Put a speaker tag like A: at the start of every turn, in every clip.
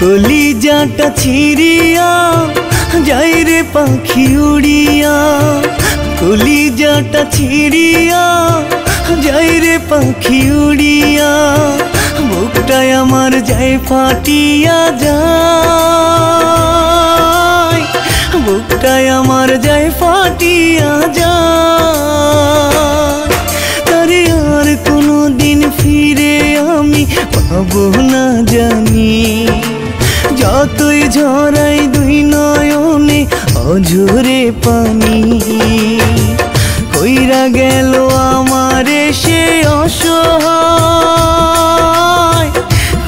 A: কলিজাটা ছিড়িয়া যাই রে পাখি উড়িয়া, কলিজাটা ছিড়িয়া যাই রে পাখি উড়িয়া, বুকটাই আমার যায় ফাটিয়া যায়, বুকটাই আমার যায় ফাটিয়া যায়। তারে আর কোনো দিন ফিরে আমি পাবো না জানি, যতই ঝরাই দুই নয়নে অঝরে পানি। কইরা গেল আমারে সে অসহায়,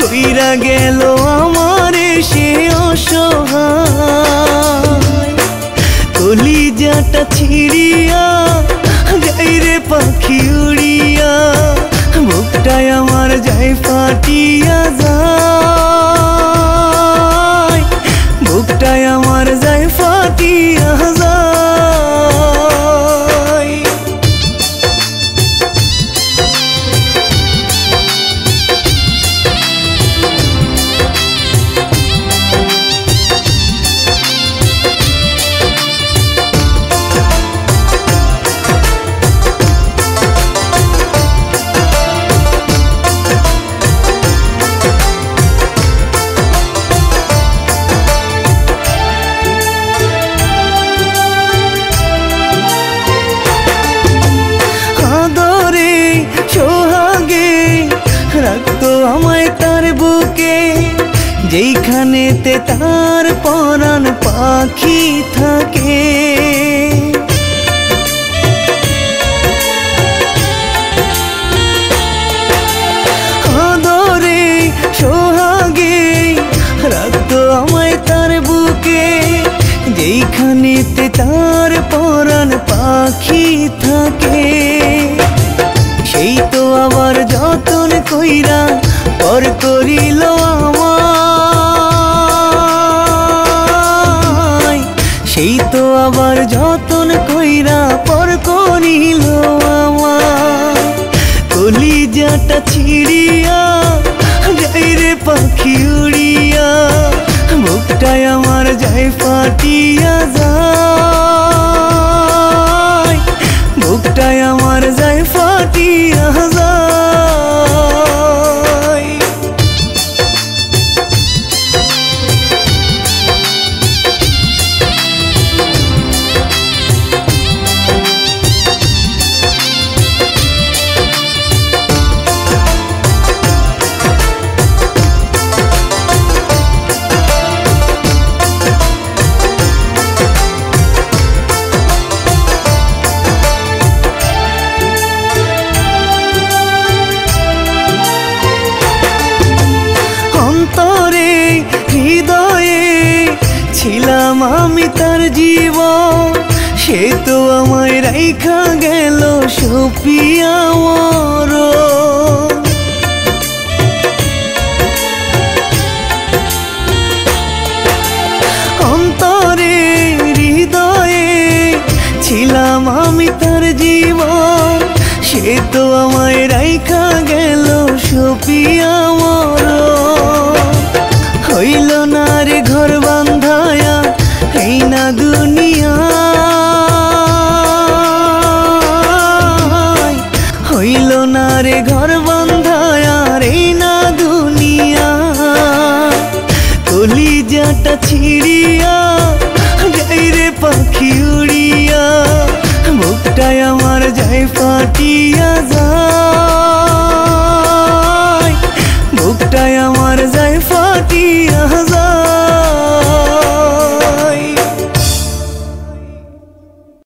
A: কইরা গেল আমারে সে অসহায়। কলিজাটা ছিড়িয়া যাই রে পাখি উড়িয়া, বুকটাই আমার যায় ফাটিয়া যায়, বুকটাই আমার যায় ফাটিয়া যায়। রাখতো আমায় তার বুকে, যেইখানেতে তার পরাণ পাখি থাকে। আদরে সোহাগে রাখতো আমায় তার বুকে, যেইখানেতে তার পরাণ পাখি থাকে। সেই তো আবার যতন কইরা পর করিল আমায়, সেই তো আবার যতন কইরা পর করিল আমায়। কলিজাটা ছিড়িয়া যাই রে পাখি উড়িয়া, বুকটাই আমার যায় ফাটিয়া যায়, বুকটাই আমার যায় ফাটিয়া যায়। হৃদয়ে ছিলাম আমি তার জীবন, সে তো আমায় রাইখা গেল সপিয়া মরণ। অন্তরে হৃদয়ে ছিলাম আমি তার জীবন, সে তো আমায় রাইখা গেল সপিয়া মরণ। হইল না রে ঘর বান্ধায়া এই না দুনিয়া, হইল না রে ঘর বান্ধায়া এই না দুনিয়া। কলিজাটা ছিড়িয়া যাই রে পাখি উড়িয়া, বুকটাই আমার যায় ফাটিয়া যায়,